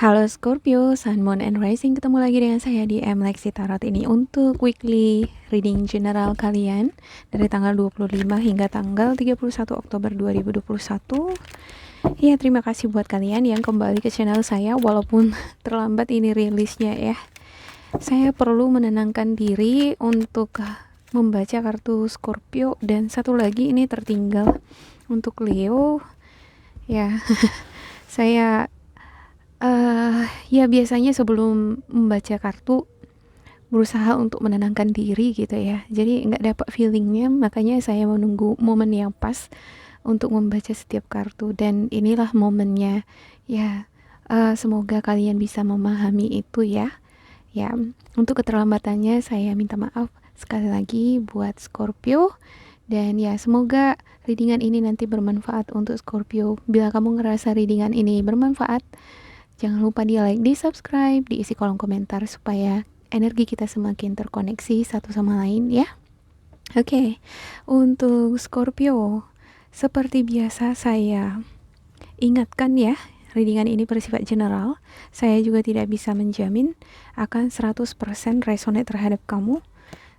Halo Scorpio, Sun, Moon, and Rising. Ketemu lagi dengan saya di Lexi Tarot ini untuk weekly reading general kalian dari tanggal 25 hingga tanggal 31 Oktober 2021. Ya, terima kasih buat kalian yang kembali ke channel saya walaupun terlambat ini rilisnya ya. Saya perlu menenangkan diri untuk membaca kartu Scorpio, dan satu lagi ini tertinggal untuk Leo. Ya, saya ya biasanya sebelum membaca kartu berusaha untuk menenangkan diri gitu ya. Jadi nggak dapat feelingnya, makanya saya menunggu momen yang pas untuk membaca setiap kartu, dan inilah momennya. Ya, semoga kalian bisa memahami itu ya. Ya, untuk keterlambatannya saya minta maaf sekali lagi buat Scorpio. Dan ya, semoga readingan ini nanti bermanfaat untuk Scorpio. Bila kamu ngerasa readingan ini bermanfaat, jangan lupa di like, di subscribe, diisi kolom komentar supaya energi kita semakin terkoneksi satu sama lain ya. Oke, untuk Scorpio, seperti biasa saya ingatkan ya, readingan ini bersifat general. Saya juga tidak bisa menjamin akan 100% resonate terhadap kamu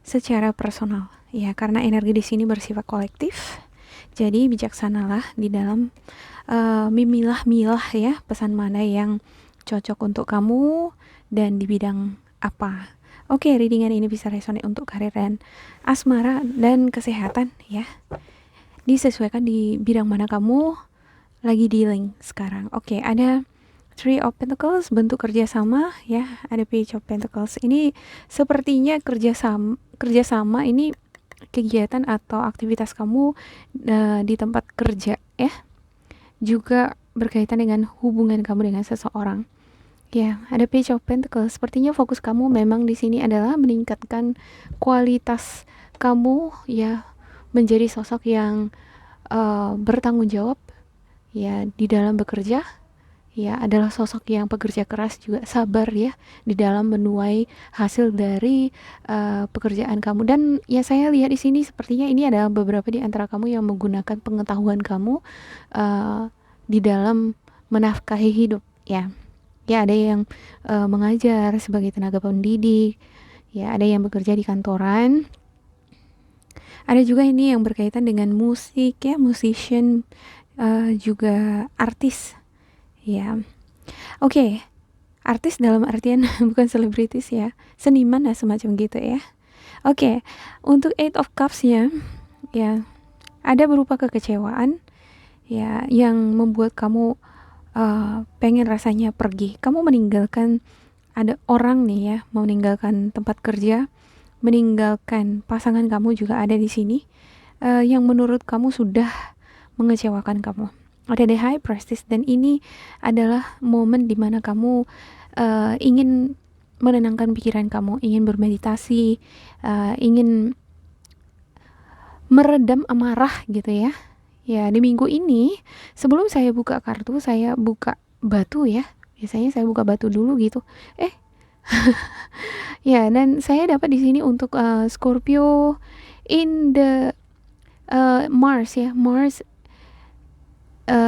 secara personal. Ya, karena energi di sini bersifat kolektif. Jadi bijaksanalah di dalam memilah-milah ya pesan mana yang cocok untuk kamu dan di bidang apa. Oke, readingan ini bisa resonate untuk karir dan asmara dan kesehatan ya. Disesuaikan di bidang mana kamu lagi dealing sekarang. Oke, ada Three of Pentacles, bentuk kerjasama ya. Ada Page of Pentacles. Ini sepertinya kerjasama ini kegiatan atau aktivitas kamu di tempat kerja ya. Juga berkaitan dengan hubungan kamu dengan seseorang. Ya, ada Page of Pentacles. Sepertinya fokus kamu memang di sini adalah meningkatkan kualitas kamu ya, menjadi sosok yang bertanggung jawab ya di dalam bekerja. Ya, adalah sosok yang pekerja keras, juga sabar ya di dalam menuai hasil dari pekerjaan kamu. Dan ya, saya lihat di sini sepertinya ini adalah beberapa di antara kamu yang menggunakan pengetahuan kamu di dalam menafkahi hidup ya. Ya, ada yang mengajar sebagai tenaga pendidik, ya ada yang bekerja di kantoran. Ada juga ini yang berkaitan dengan musik ya, musician, juga artis. Ya, oke. Artis dalam artian bukan selebritis ya, seniman lah semacam gitu ya. Oke, untuk Eight of Cups-nya ya, ada berupa kekecewaan ya yang membuat kamu pengen rasanya pergi. Kamu meninggalkan, ada orang nih ya, meninggalkan tempat kerja, meninggalkan pasangan kamu juga ada di sini, yang menurut kamu sudah mengecewakan kamu. Ada The High Priestess, dan ini adalah momen dimana kamu ingin menenangkan pikiran kamu, ingin bermeditasi, ingin meredam amarah gitu ya. Ya, di minggu ini sebelum saya buka kartu, saya buka batu ya. Biasanya saya buka batu dulu gitu. Ya, dan saya dapat di sini untuk Scorpio in the Mars ya. Mars,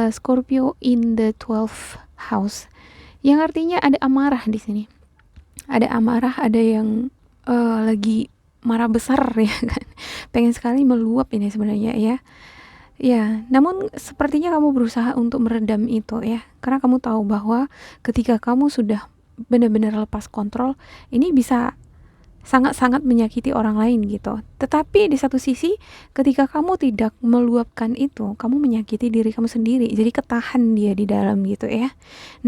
Scorpio in the 12th house. Yang artinya ada amarah di sini. Ada amarah, ada yang lagi marah besar ya kan. Pengen sekali meluap ini sebenarnya ya. Ya, namun sepertinya kamu berusaha untuk meredam itu ya. Karena kamu tahu bahwa ketika kamu sudah benar-benar lepas kontrol, ini bisa sangat-sangat menyakiti orang lain gitu. Tetapi di satu sisi, ketika kamu tidak meluapkan itu, kamu menyakiti diri kamu sendiri. Jadi ketahan dia di dalam gitu ya.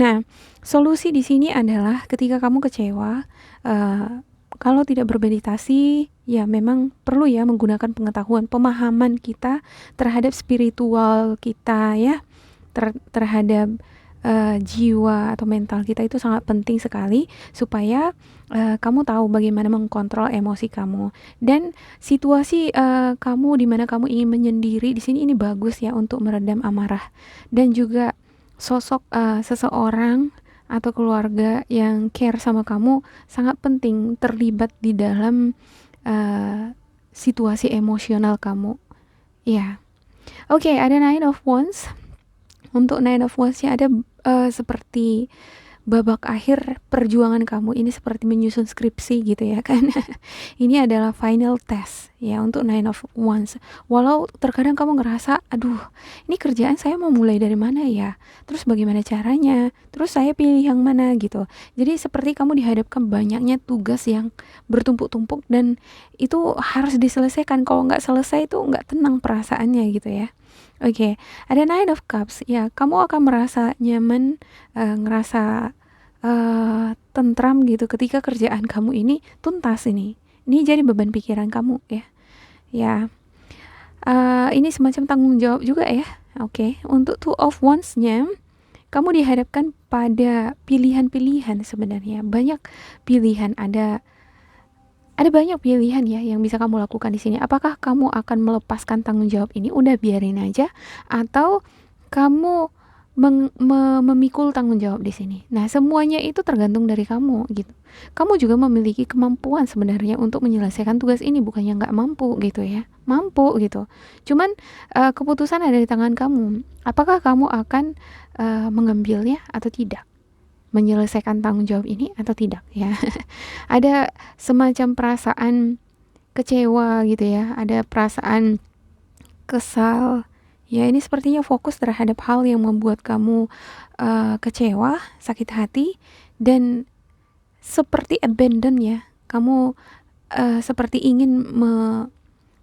Nah, solusi di sini adalah ketika kamu kecewa, kalau tidak bermeditasi, ya memang perlu ya menggunakan pengetahuan, pemahaman kita terhadap spiritual kita ya, terhadap jiwa atau mental kita itu sangat penting sekali supaya kamu tahu bagaimana mengkontrol emosi kamu. Dan situasi kamu di mana kamu ingin menyendiri di sini, ini bagus ya untuk meredam amarah. Dan juga sosok seseorang atau keluarga yang care sama kamu sangat penting terlibat di dalam situasi emosional kamu. Ya. Oke, ada Nine of Wands. Untuk Nine of Wands-nya ada seperti babak akhir perjuangan kamu ini seperti menyusun skripsi gitu ya kan. Ini adalah final test ya untuk Nine of Wands. Walau terkadang kamu ngerasa, aduh, ini kerjaan saya mau mulai dari mana ya? Terus bagaimana caranya? Terus saya pilih yang mana gitu. Jadi seperti kamu dihadapkan banyaknya tugas yang bertumpuk-tumpuk dan itu harus diselesaikan. Kalau nggak selesai itu nggak tenang perasaannya gitu ya. Oke, ada Nine of Cups. Ya, kamu akan merasa nyaman, ngerasa tentram gitu ketika kerjaan kamu ini tuntas ini. Ini jadi beban pikiran kamu ya. Ya, ini semacam tanggung jawab juga ya. Oke, untuk Two of Wands-nya, kamu dihadapkan pada pilihan-pilihan sebenarnya. Banyak pilihan, ada banyak pilihan ya yang bisa kamu lakukan di sini. Apakah kamu akan melepaskan tanggung jawab ini, udah biarin aja, atau kamu memikul tanggung jawab di sini. Nah, semuanya itu tergantung dari kamu gitu. Kamu juga memiliki kemampuan sebenarnya untuk menyelesaikan tugas ini, bukannya nggak mampu gitu ya. Mampu gitu. Cuman keputusan ada di tangan kamu. Apakah kamu akan mengambilnya atau tidak? Menyelesaikan tanggung jawab ini atau tidak ya. Ada semacam perasaan kecewa gitu ya, ada perasaan kesal ya. Ini sepertinya fokus terhadap hal yang membuat kamu kecewa, sakit hati, dan seperti abandon ya. Kamu seperti ingin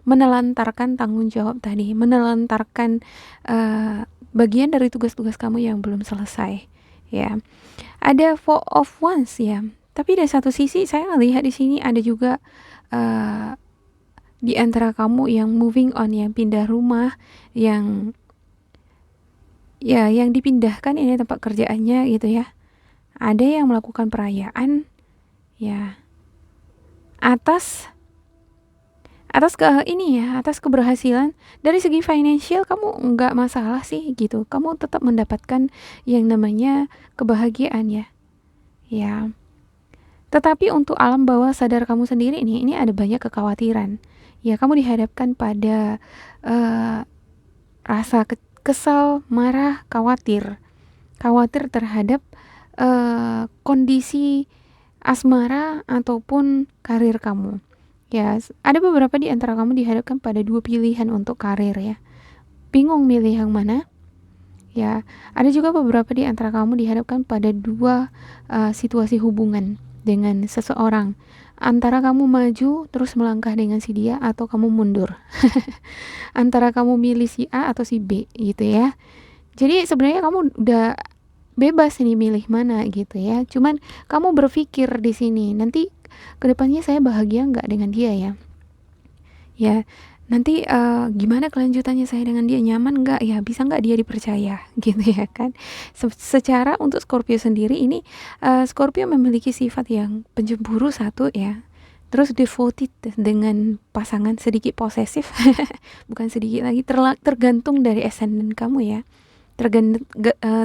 menelantarkan tanggung jawab tadi, menelantarkan bagian dari tugas-tugas kamu yang belum selesai ya. Ada Four of Wands ya. Tapi dari satu sisi saya lihat di sini ada juga di antara kamu yang moving on, yang pindah rumah, yang dipindahkan ini tempat kerjaannya gitu ya. Ada yang melakukan perayaan ya atas atas keberhasilan. Dari segi financial kamu nggak masalah sih gitu. Kamu tetap mendapatkan yang namanya kebahagiaan ya. Ya. Tetapi untuk alam bawah sadar kamu sendiri ini ada banyak kekhawatiran. Ya, kamu dihadapkan pada rasa kesal, marah, khawatir terhadap kondisi asmara ataupun karir kamu. Ya, ada beberapa di antara kamu dihadapkan pada dua pilihan untuk karir ya. Bingung milih yang mana? Ya, ada juga beberapa di antara kamu dihadapkan pada dua situasi hubungan dengan seseorang. Antara kamu maju terus melangkah dengan si dia atau kamu mundur. Antara kamu milih si A atau si B gitu ya. Jadi sebenarnya kamu udah bebas ini milih mana gitu ya. Cuman kamu berpikir di sini, nanti kedepannya saya bahagia nggak dengan dia ya. Ya, nanti gimana kelanjutannya saya dengan dia, nyaman nggak ya, bisa nggak dia dipercaya gitu ya kan. Secara untuk Scorpio sendiri ini, Scorpio memiliki sifat yang pencemburu satu ya, terus devoted dengan pasangan, sedikit posesif bukan sedikit lagi, tergantung dari ascendant kamu ya,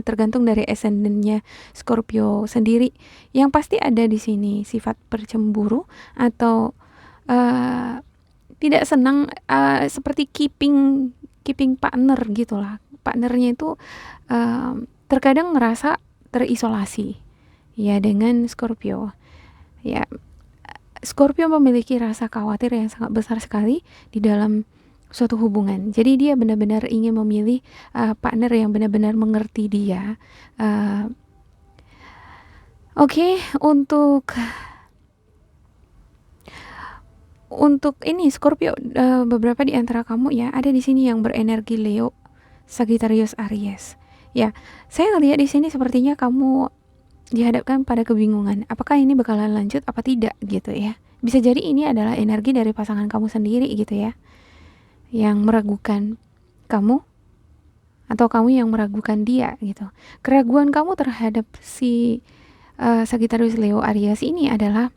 tergantung dari ascendannya Scorpio sendiri. Yang pasti ada di sini sifat percemburu atau tidak senang, seperti keeping partner gitulah. Partnernya itu terkadang ngerasa terisolasi ya dengan Scorpio. Ya, Scorpio memiliki rasa khawatir yang sangat besar sekali di dalam suatu hubungan. Jadi dia benar-benar ingin memilih partner yang benar-benar mengerti dia. Oke, untuk ini Scorpio, beberapa di antara kamu ya ada di sini yang berenergi Leo, Sagittarius, Aries. Ya, saya lihat di sini sepertinya kamu dihadapkan pada kebingungan. Apakah ini bakalan lanjut apa tidak gitu ya. Bisa jadi ini adalah energi dari pasangan kamu sendiri gitu ya, yang meragukan kamu atau kamu yang meragukan dia gitu. Keraguan kamu terhadap si Sagittarius, Leo, Aries ini adalah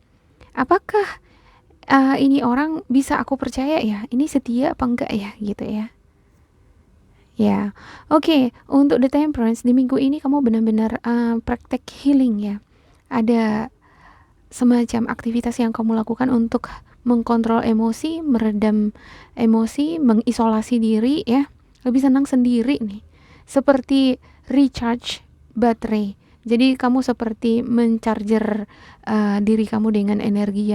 apakah ini orang bisa aku percaya ya, ini setia apa enggak ya gitu ya. Ya, oke. Untuk the Temperance di minggu ini kamu benar-benar praktek healing ya. Ada semacam aktivitas yang kamu lakukan untuk mengkontrol emosi, meredam emosi, mengisolasi diri ya. Lebih senang sendiri nih. Seperti recharge baterai Jadi kamu seperti mencharger diri kamu dengan energi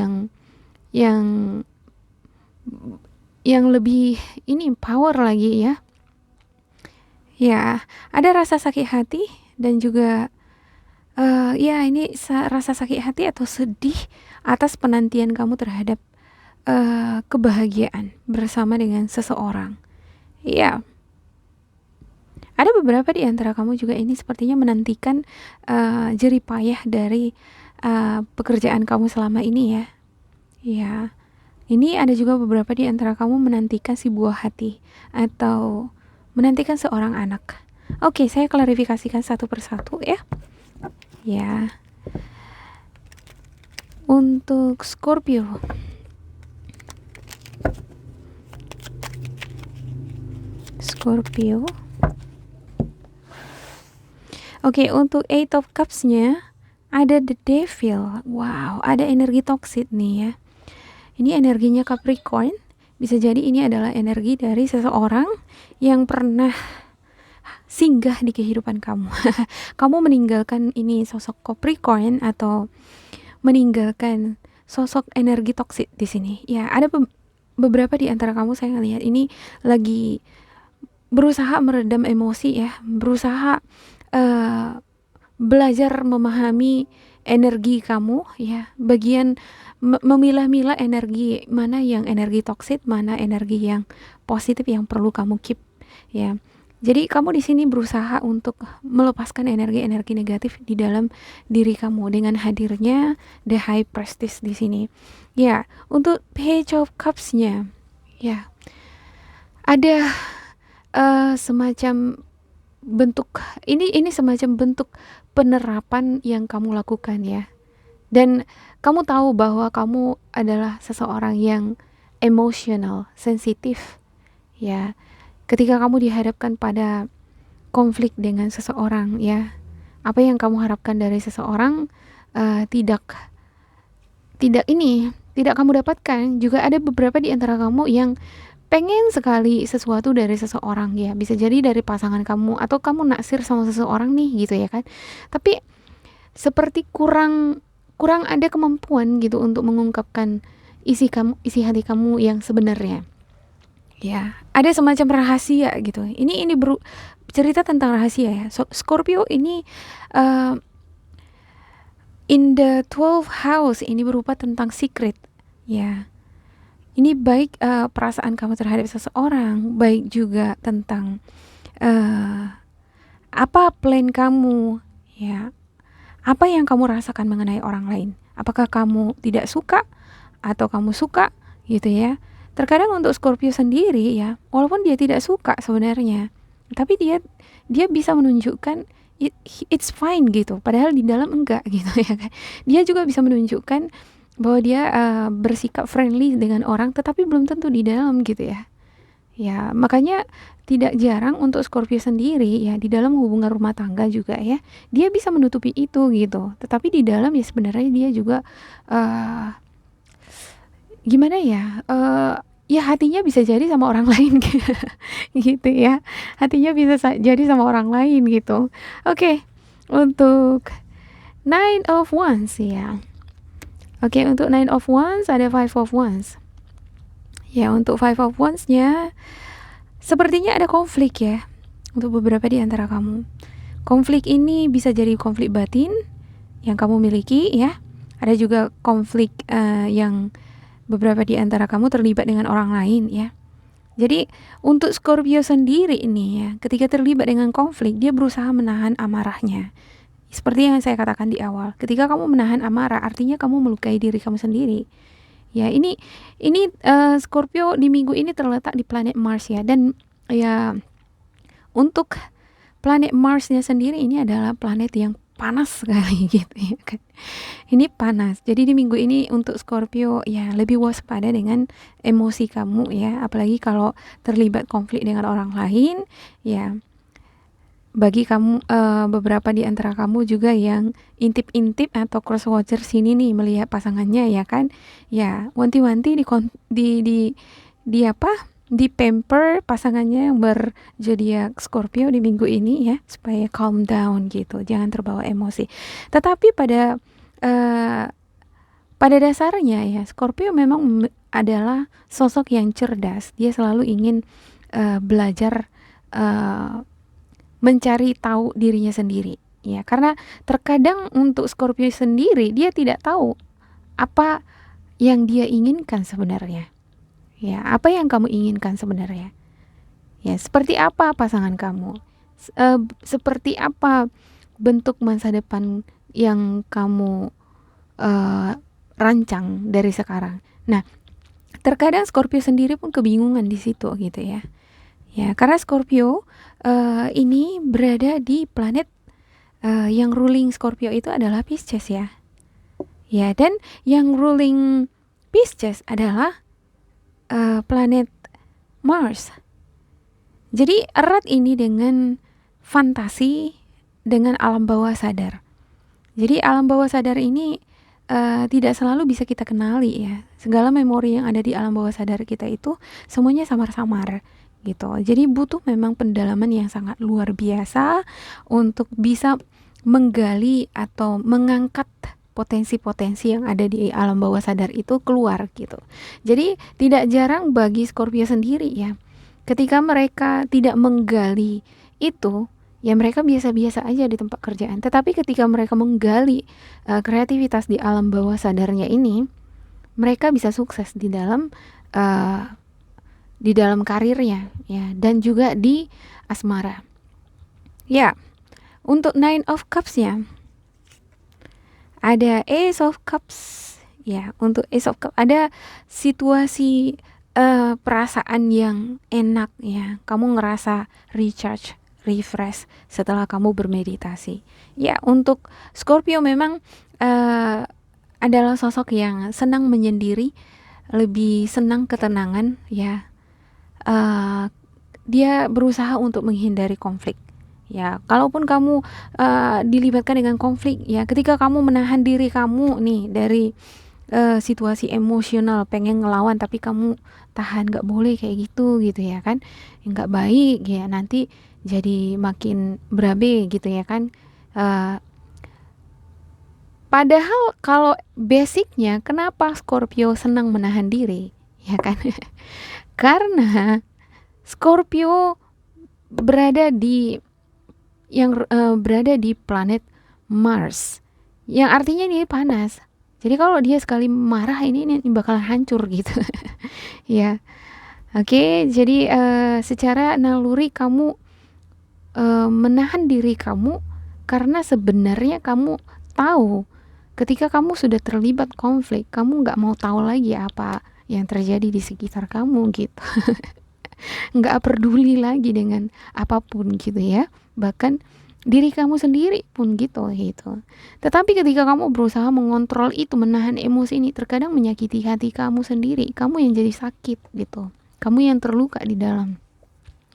yang lebih ini power lagi ya. Ya, ada rasa sakit hati dan juga ya ini rasa sakit hati atau sedih atas penantian kamu terhadap kebahagiaan bersama dengan seseorang. Ya, ada beberapa di antara kamu juga ini sepertinya menantikan jerih payah dari pekerjaan kamu selama ini ya. Ya, ini ada juga beberapa di antara kamu menantikan si buah hati atau menantikan seorang anak. Oke, saya klarifikasikan satu persatu ya. Ya. Untuk Scorpio. Oke, untuk Eight of Cups-nya ada The Devil. Wow, ada energi toxic nih ya. Ini energinya Capricorn. Bisa jadi ini adalah energi dari seseorang yang pernah singgah di kehidupan kamu. Kamu meninggalkan ini sosok Capricorn atau meninggalkan sosok energi toksik di sini. Ya, ada beberapa di antara kamu saya ngelihat ini lagi berusaha meredam emosi ya, berusaha belajar memahami energi kamu ya, bagian memilah-milah energi mana yang energi toksik, mana energi yang positif yang perlu kamu keep ya. Jadi kamu di sini berusaha untuk melepaskan energi-energi negatif di dalam diri kamu dengan hadirnya The High Priestess di sini. Ya, untuk Page of Cups-nya ya ada semacam bentuk ini semacam bentuk penerapan yang kamu lakukan ya. Dan kamu tahu bahwa kamu adalah seseorang yang emosional, sensitif ya. Ketika kamu dihadapkan pada konflik dengan seseorang ya, apa yang kamu harapkan dari seseorang tidak kamu dapatkan. Juga ada beberapa di antara kamu yang pengen sekali sesuatu dari seseorang ya, bisa jadi dari pasangan kamu atau kamu naksir sama seseorang nih gitu ya kan, tapi seperti kurang ada kemampuan gitu untuk mengungkapkan isi hati kamu yang sebenarnya ya. Ada semacam rahasia gitu, ini cerita tentang rahasia ya. Scorpio ini in the 12th house ini berupa tentang secret ya. Ini baik perasaan kamu terhadap seseorang, baik juga tentang apa plan kamu ya, apa yang kamu rasakan mengenai orang lain. Apakah kamu tidak suka atau kamu suka gitu ya. Terkadang untuk Scorpio sendiri ya, walaupun dia tidak suka sebenarnya, tapi dia bisa menunjukkan it's fine gitu, padahal di dalam enggak gitu ya kan. Dia juga bisa menunjukkan bahwa dia bersikap friendly dengan orang, tetapi belum tentu di dalam gitu ya. Ya, makanya tidak jarang untuk Scorpio sendiri ya, di dalam hubungan rumah tangga juga ya, dia bisa menutupi itu gitu. Tetapi di dalam ya sebenarnya dia juga gimana ya? Ya hatinya bisa jadi sama orang lain gitu ya. Hatinya bisa jadi sama orang lain gitu. Oke, untuk Nine of Wands ya. Oke, untuk Nine of Wands ada Five of Wands. Ya, untuk Five of Wands-nya sepertinya ada konflik ya untuk beberapa di antara kamu. Konflik ini bisa jadi konflik batin yang kamu miliki ya. Ada juga konflik yang beberapa di antara kamu terlibat dengan orang lain ya. Jadi untuk Scorpio sendiri ini ya, ketika terlibat dengan konflik, dia berusaha menahan amarahnya. Seperti yang saya katakan di awal, ketika kamu menahan amarah, artinya kamu melukai diri kamu sendiri. Ya, ini Scorpio di minggu ini terletak di planet Mars ya, dan ya untuk planet Mars-nya sendiri ini adalah planet yang panas sekali gitu ya kan. Ini panas. Jadi di minggu ini untuk Scorpio ya lebih waspada dengan emosi kamu ya, apalagi kalau terlibat konflik dengan orang lain ya. Bagi kamu beberapa di antara kamu juga yang intip-intip atau cross watcher sini nih melihat pasangannya ya kan, ya wanti-wanti di apa di-pamper pasangannya yang berzodiak Scorpio di minggu ini ya, supaya calm down gitu, jangan terbawa emosi. Tetapi uh, pada dasarnya ya, Scorpio memang adalah sosok yang cerdas. Dia selalu ingin belajar mencari tahu dirinya sendiri. Ya, karena terkadang untuk Scorpio sendiri dia tidak tahu apa yang dia inginkan sebenarnya. Ya, apa yang kamu inginkan sebenarnya? Ya, seperti apa pasangan kamu? Seperti apa bentuk masa depan yang kamu uh, rancang dari sekarang? Nah, terkadang Scorpio sendiri pun kebingungan di situ gitu ya. Ya, karena Scorpio ini berada di planet yang ruling Scorpio itu adalah Pisces ya. Ya, dan yang ruling Pisces adalah planet Mars. Jadi erat ini dengan fantasi, dengan alam bawah sadar. Jadi alam bawah sadar ini tidak selalu bisa kita kenali ya. Segala memori yang ada di alam bawah sadar kita itu semuanya samar-samar gitu. Jadi butuh memang pendalaman yang sangat luar biasa untuk bisa menggali atau mengangkat potensi-potensi yang ada di alam bawah sadar itu keluar gitu. Jadi tidak jarang bagi Scorpio sendiri ya, ketika mereka tidak menggali itu, ya mereka biasa-biasa aja di tempat kerjaan. Tetapi ketika mereka menggali kreativitas di alam bawah sadarnya ini, mereka bisa sukses di dalam karirnya ya, dan juga di asmara. Ya, untuk Nine of Cups-nya ada Ace of Cups. Ya, untuk Ace of Cups ada situasi perasaan yang enak ya. Kamu ngerasa recharge, refresh setelah kamu bermeditasi. Ya, untuk Scorpio memang adalah sosok yang senang menyendiri, lebih senang ketenangan ya. Dia berusaha untuk menghindari konflik. Ya, kalaupun kamu dilibatkan dengan konflik ya, ketika kamu menahan diri kamu nih dari situasi emosional pengen ngelawan tapi kamu tahan, nggak boleh kayak gitu ya kan, nggak baik ya, nanti jadi makin berabe gitu ya kan. Padahal kalau basicnya kenapa Scorpio senang menahan diri ya kan? Karena Scorpio berada di planet Mars, yang artinya ini panas. Jadi kalau dia sekali marah ini bakalan hancur gitu. Ya, oke. Jadi secara naluri kamu menahan diri kamu karena sebenarnya kamu tahu ketika kamu sudah terlibat konflik, kamu nggak mau tahu lagi apa yang terjadi di sekitar kamu gitu. Nggak peduli lagi dengan apapun gitu ya. Bahkan diri kamu sendiri pun gitu. Tetapi ketika kamu berusaha mengontrol itu, menahan emosi ini, terkadang menyakiti hati kamu sendiri. Kamu yang jadi sakit gitu. Kamu yang terluka di dalam.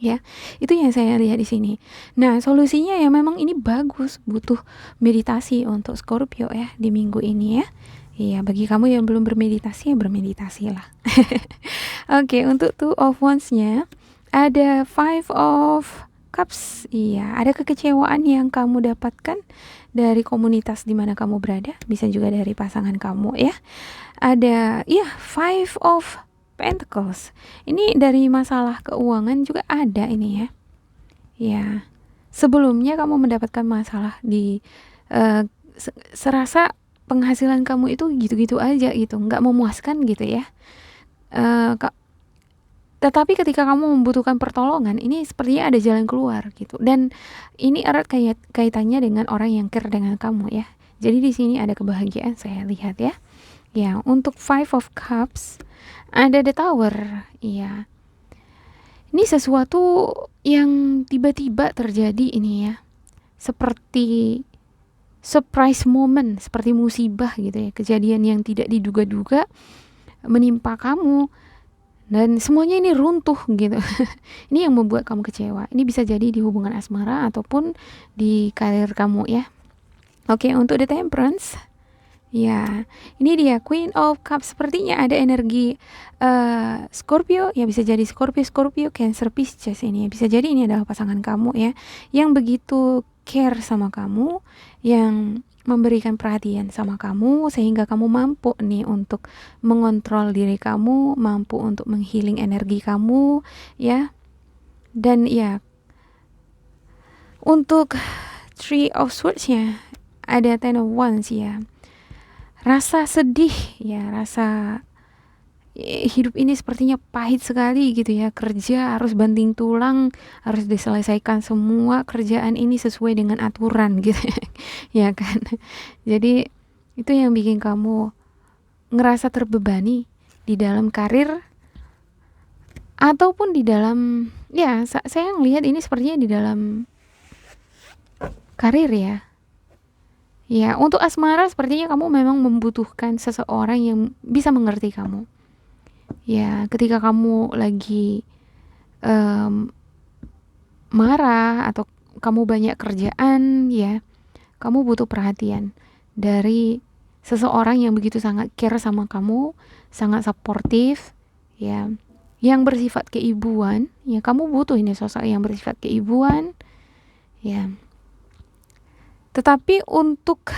Ya, itu yang saya lihat di sini. Nah, solusinya ya memang ini bagus, butuh meditasi untuk Scorpio ya di minggu ini ya. Iya, bagi kamu yang belum bermeditasi ya bermeditasilah. Oke, untuk Two of Wands-nya ada Five of Cups. Iya, ada kekecewaan yang kamu dapatkan dari komunitas di mana kamu berada, bisa juga dari pasangan kamu ya. Ada Five of Pentacles. Ini dari masalah keuangan juga ada ini ya. Ya, sebelumnya kamu mendapatkan masalah di serasa penghasilan kamu itu gitu-gitu aja gitu, nggak memuaskan gitu ya. Tetapi ketika kamu membutuhkan pertolongan, ini sepertinya ada jalan keluar gitu. Dan ini erat kaitannya dengan orang yang care dengan kamu ya. Jadi di sini ada kebahagiaan saya lihat ya. Ya, untuk Five of Cups ada The Tower. Iya. Ini sesuatu yang tiba-tiba terjadi ini ya. Seperti surprise moment, seperti musibah gitu ya. Kejadian yang tidak diduga-duga menimpa kamu. Dan semuanya ini runtuh gitu. Ini yang membuat kamu kecewa. Ini bisa jadi di hubungan asmara ataupun di karir kamu ya. Oke, untuk The Temperance. Ya, ini dia Queen of Cups. Sepertinya ada energi Scorpio, ya bisa jadi Scorpio, Cancer, Pisces ini. Bisa jadi ini adalah pasangan kamu ya, yang begitu care sama kamu, yang memberikan perhatian sama kamu sehingga kamu mampu nih untuk mengontrol diri kamu, mampu untuk menghealing energi kamu ya. Dan ya, untuk Three of Swords-nya ada Ten of Wands ya. Rasa sedih ya, rasa hidup ini sepertinya pahit sekali gitu ya, kerja harus banting tulang, harus diselesaikan semua kerjaan ini sesuai dengan aturan gitu ya kan. Jadi itu yang bikin kamu ngerasa terbebani di dalam karir ataupun di dalam ya, saya ngelihat ini sepertinya di dalam karir ya. Ya, untuk asmara sepertinya kamu memang membutuhkan seseorang yang bisa mengerti kamu. Ya, ketika kamu lagi marah atau kamu banyak kerjaan ya, kamu butuh perhatian dari seseorang yang begitu sangat care sama kamu, sangat suportif ya, yang bersifat keibuan ya. Kamu butuh ini sosok yang bersifat keibuan ya. Tetapi untuk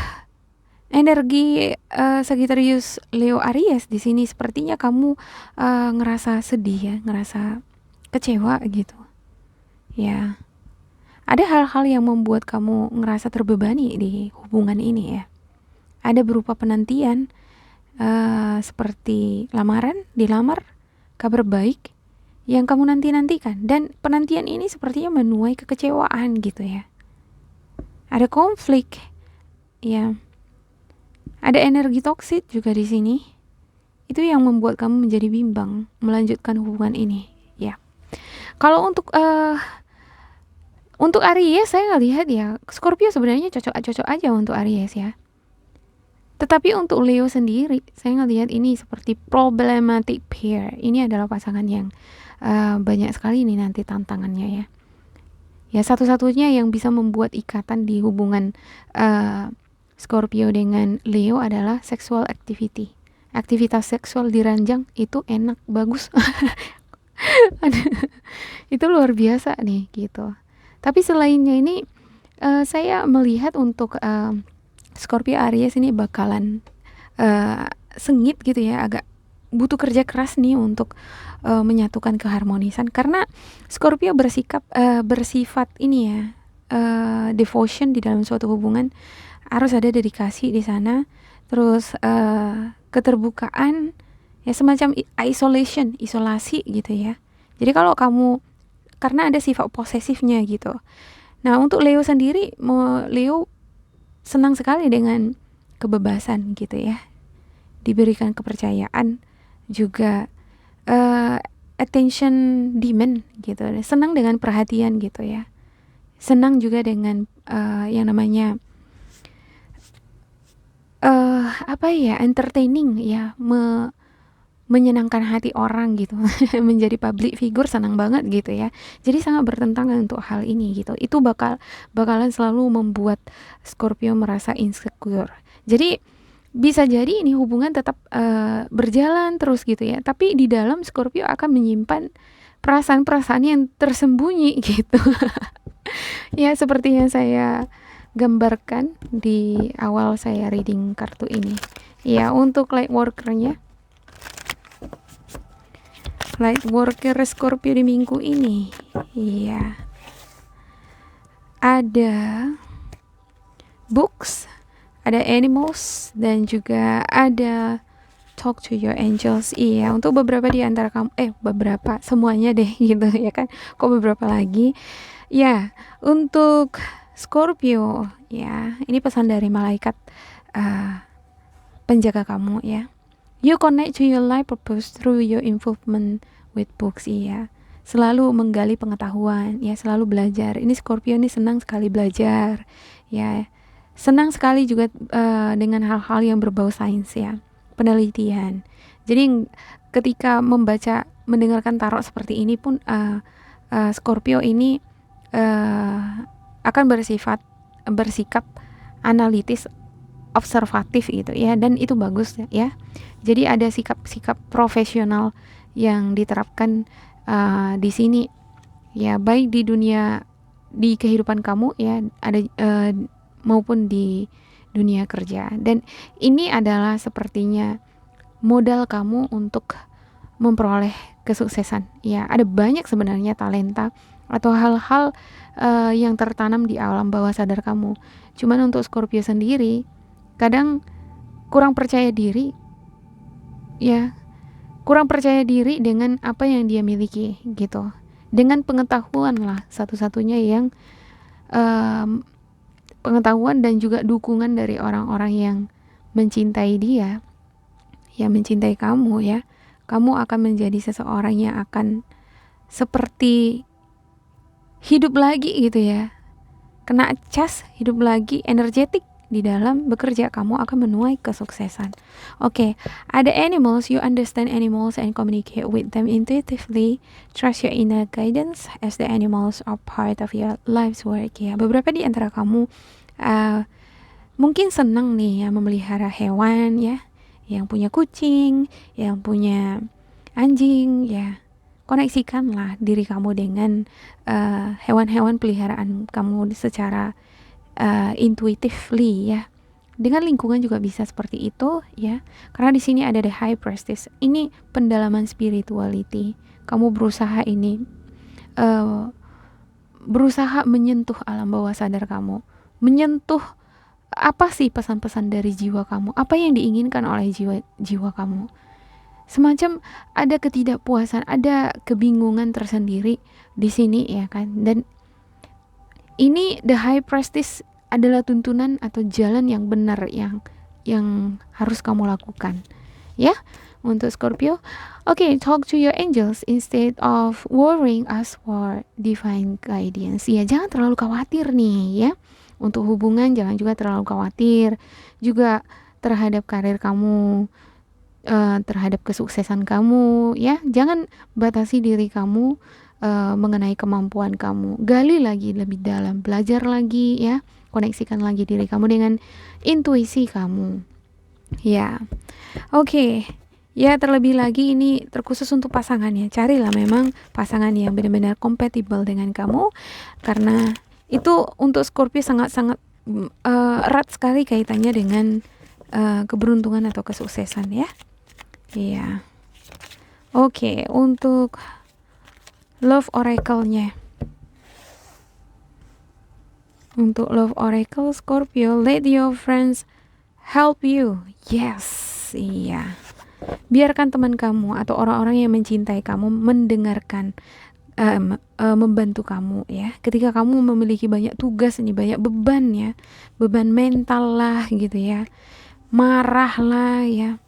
energi Sagittarius, Leo, Aries di sini sepertinya kamu ngerasa sedih ya, ngerasa kecewa gitu. Ya. Ada hal-hal yang membuat kamu ngerasa terbebani di hubungan ini ya. Ada berupa penantian seperti lamaran, dilamar, kabar baik yang kamu nanti-nantikan, dan penantian ini sepertinya menuai kekecewaan gitu ya. Ada konflik, ya. Ada energi toksik juga di sini. Itu yang membuat kamu menjadi bimbang melanjutkan hubungan ini, ya. Kalau untuk Aries, saya lihat ya, Scorpio sebenarnya cocok aja untuk Aries ya. Tetapi untuk Leo sendiri, saya ngelihat ini seperti problematic pair. Ini adalah pasangan yang banyak sekali nih nanti tantangannya ya. Ya, satu-satunya yang bisa membuat ikatan di hubungan Scorpio dengan Leo adalah sexual activity. Aktivitas seksual di ranjang itu enak, bagus. Itu luar biasa nih gitu. Tapi selainnya ini saya melihat untuk Scorpio Aries ini bakalan sengit gitu ya, agak butuh kerja keras nih untuk menyatukan keharmonisan, karena Scorpio bersifat ini ya, devotion di dalam suatu hubungan harus ada dedikasi di sana, terus keterbukaan ya, semacam isolasi gitu ya. Jadi kalau kamu, karena ada sifat posesifnya gitu. Nah, untuk Leo sendiri, Leo senang sekali dengan kebebasan gitu ya, diberikan kepercayaan, juga attention demand gitu, senang dengan perhatian gitu ya, senang juga dengan yang namanya entertaining ya, menyenangkan hati orang gitu. Menjadi public figure senang banget gitu ya. Jadi sangat bertentangan untuk hal ini gitu. Itu bakalan selalu membuat Scorpio merasa insecure. Jadi bisa jadi ini hubungan tetap berjalan terus gitu ya, tapi di dalam Scorpio akan menyimpan perasaan-perasaan yang tersembunyi gitu. Ya, seperti yang saya gambarkan di awal saya reading kartu ini. Ya, untuk light worker-nya, light worker Scorpio di minggu ini, ya, ada books, ada animals, dan juga ada talk to your angels. Iya, untuk beberapa di antara kamu, semuanya deh gitu ya kan. Kok beberapa lagi? Ya, untuk Scorpio ya, ini pesan dari malaikat penjaga kamu ya. You connect to your life purpose through your involvement with books. Iya, selalu menggali pengetahuan ya, selalu belajar. Ini Scorpio ini senang sekali belajar ya, senang sekali juga dengan hal-hal yang berbau sains ya, penelitian. Jadi ketika mendengarkan tarot seperti ini pun Scorpio ini akan bersikap analitis observatif gitu ya, dan itu bagus ya. Jadi ada sikap-sikap profesional yang diterapkan di sini ya, baik di dunia, di kehidupan kamu ya, ada maupun di dunia kerja. Dan ini adalah sepertinya modal kamu untuk memperoleh kesuksesan ya. Ada banyak sebenarnya talenta atau hal-hal yang tertanam di alam bawah sadar kamu. Cuman untuk Scorpio sendiri kadang kurang percaya diri ya, kurang percaya diri dengan apa yang dia miliki gitu, dengan pengetahuan lah satu-satunya yang pengetahuan dan juga dukungan dari orang-orang yang mencintai dia, yang mencintai kamu ya. Kamu akan menjadi seseorang yang akan seperti hidup lagi gitu ya, kena cas, hidup lagi, energetik di dalam bekerja. Kamu akan menuai kesuksesan. Oke, ada animals, you understand animals and communicate with them intuitively. Trust your inner guidance as the animals are part of your life's work ya. Beberapa di antara kamu mungkin senang nih ya memelihara hewan ya, yang punya kucing, yang punya anjing ya. Koneksikanlah diri kamu dengan hewan-hewan peliharaan kamu secara intuitively ya. Dengan lingkungan juga bisa seperti itu ya. Karena di sini ada the high priestess. Ini pendalaman spirituality. Kamu berusaha ini berusaha menyentuh alam bawah sadar kamu, menyentuh apa sih pesan-pesan dari jiwa kamu, apa yang diinginkan oleh jiwa kamu. Semacam ada ketidakpuasan, ada kebingungan tersendiri di sini ya kan. Dan ini the high priestess adalah tuntunan atau jalan yang benar yang harus kamu lakukan ya untuk Scorpio. Okay, talk to your angels instead of worrying, ask for divine guidance. Ya, jangan terlalu khawatir nih ya. Untuk hubungan jangan juga terlalu khawatir, juga terhadap karir kamu, terhadap kesuksesan kamu ya. Jangan batasi diri kamu mengenai kemampuan kamu. Gali lagi lebih dalam, belajar lagi ya, koneksikan lagi diri kamu dengan intuisi kamu ya. Oke. Ya, terlebih lagi ini terkhusus untuk pasangan ya. Carilah memang pasangan yang benar-benar compatible dengan kamu, karena itu untuk Scorpio sangat-sangat erat sekali kaitannya dengan keberuntungan atau kesuksesan ya. Iya. Oke, untuk love oracle-nya. Untuk love oracle Scorpio, let your friends help you. Yes, iya. Biarkan teman kamu atau orang-orang yang mencintai kamu mendengarkan, membantu kamu ya. Ketika kamu memiliki banyak tugas nih, banyak beban ya, beban mental lah gitu ya, marah lah ya,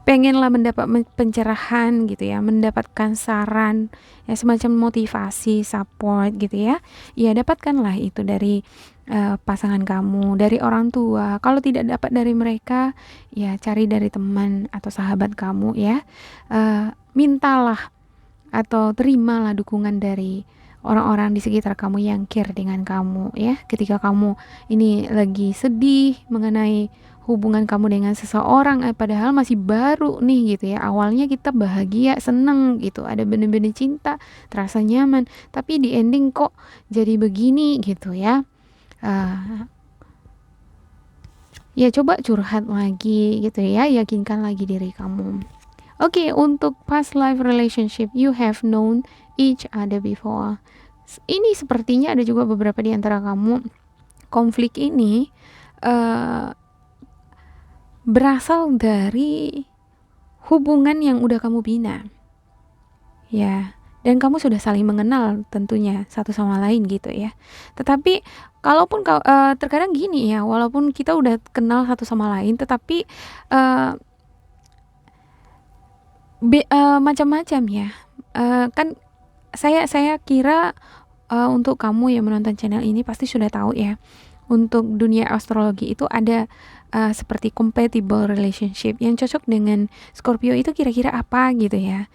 pengenlah mendapat pencerahan gitu ya, mendapatkan saran ya, semacam motivasi, support gitu ya. Ya, dapatkanlah itu dari pasangan kamu, dari orang tua. Kalau tidak dapat dari mereka, ya cari dari teman atau sahabat kamu ya. Mintalah atau terimalah dukungan dari orang-orang di sekitar kamu yang care dengan kamu ya. Ketika kamu ini lagi sedih mengenai hubungan kamu dengan seseorang, padahal masih baru nih gitu ya. Awalnya kita bahagia, seneng gitu, ada benih-benih cinta, terasa nyaman, tapi di ending kok jadi begini gitu ya. Ya coba curhat lagi gitu ya, yakinkan lagi diri kamu. Oke, untuk past life relationship, you have known each other before. Ini sepertinya ada juga beberapa di antara kamu, konflik ini berasal dari hubungan yang udah kamu bina ya, dan kamu sudah saling mengenal tentunya satu sama lain gitu ya. Tetapi kalaupun terkadang gini ya, walaupun kita udah kenal satu sama lain, tetapi macam-macam ya. Kan saya kira untuk kamu yang menonton channel ini pasti sudah tahu ya, untuk dunia astrologi itu ada seperti compatible relationship. Yang cocok dengan Scorpio itu kira-kira apa gitu ya.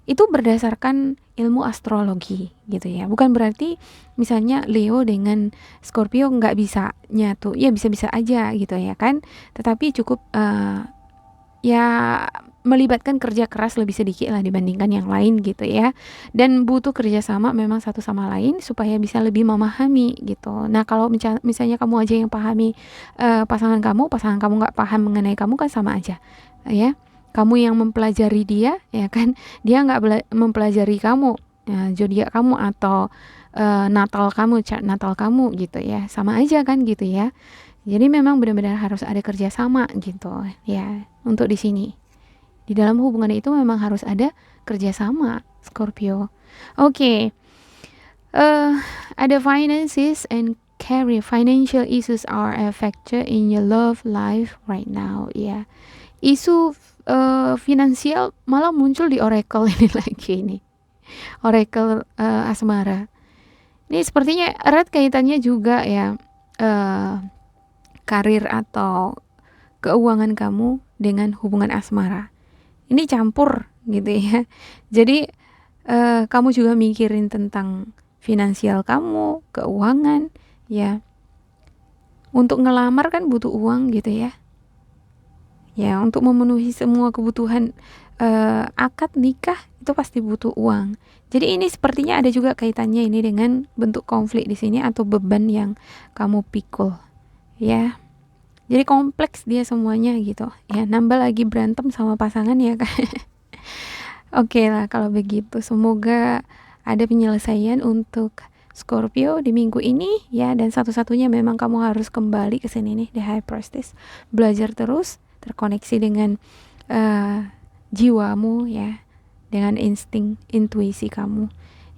itu berdasarkan ilmu astrologi gitu ya. Bukan berarti misalnya Leo dengan Scorpio nggak bisa nyatu, ya bisa-bisa aja gitu ya kan. Tetapi cukup ya melibatkan kerja keras lebih sedikit lah dibandingkan yang lain gitu ya. Dan butuh kerjasama memang satu sama lain supaya bisa lebih memahami gitu. Nah kalau misalnya kamu aja yang pahami pasangan kamu nggak paham mengenai kamu kan sama aja ya. Kamu yang mempelajari dia ya kan, dia nggak mempelajari kamu, zodiak kamu atau natal kamu, chart natal kamu gitu ya, sama aja kan gitu ya. Jadi memang benar-benar harus ada kerjasama gitu ya untuk di sini. Di dalam hubungan itu memang harus ada kerjasama, Scorpio. Oke, ada finances and career. Financial issues are a factor in your love life right now ya. Isu finansial malah muncul di oracle ini lagi nih, oracle asmara. Ini sepertinya erat kaitannya juga ya, karir atau keuangan kamu dengan hubungan asmara. Ini campur gitu ya. Jadi kamu juga mikirin tentang finansial kamu, keuangan ya. Untuk ngelamar kan butuh uang gitu ya. Ya, untuk memenuhi semua kebutuhan akad nikah itu pasti butuh uang. Jadi ini sepertinya ada juga kaitannya ini dengan bentuk konflik di sini atau beban yang kamu pikul. Ya. Jadi kompleks dia semuanya gitu. Ya, nambah lagi berantem sama pasangan ya kan. Oke lah kalau begitu. Semoga ada penyelesaian untuk Scorpio di minggu ini ya, dan satu-satunya memang kamu harus kembali ke sini nih, The High Priestess. Belajar terus, terkoneksi dengan jiwamu ya, dengan insting intuisi kamu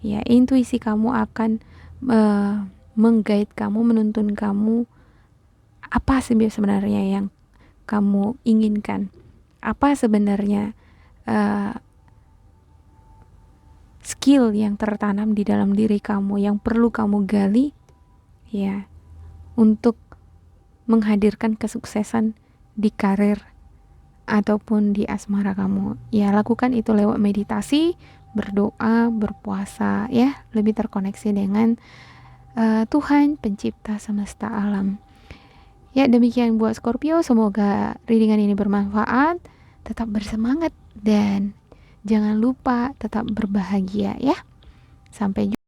ya. Intuisi kamu akan mengguide kamu, menuntun kamu apa sebenarnya yang kamu inginkan, apa sebenarnya skill yang tertanam di dalam diri kamu yang perlu kamu gali ya, untuk menghadirkan kesuksesan di karir ataupun di asmara kamu. Ya, lakukan itu lewat meditasi, berdoa, berpuasa ya, lebih terkoneksi dengan Tuhan pencipta semesta alam. Ya, demikian buat Scorpio. Semoga readingan ini bermanfaat. Tetap bersemangat dan jangan lupa tetap berbahagia ya. Sampai jumpa.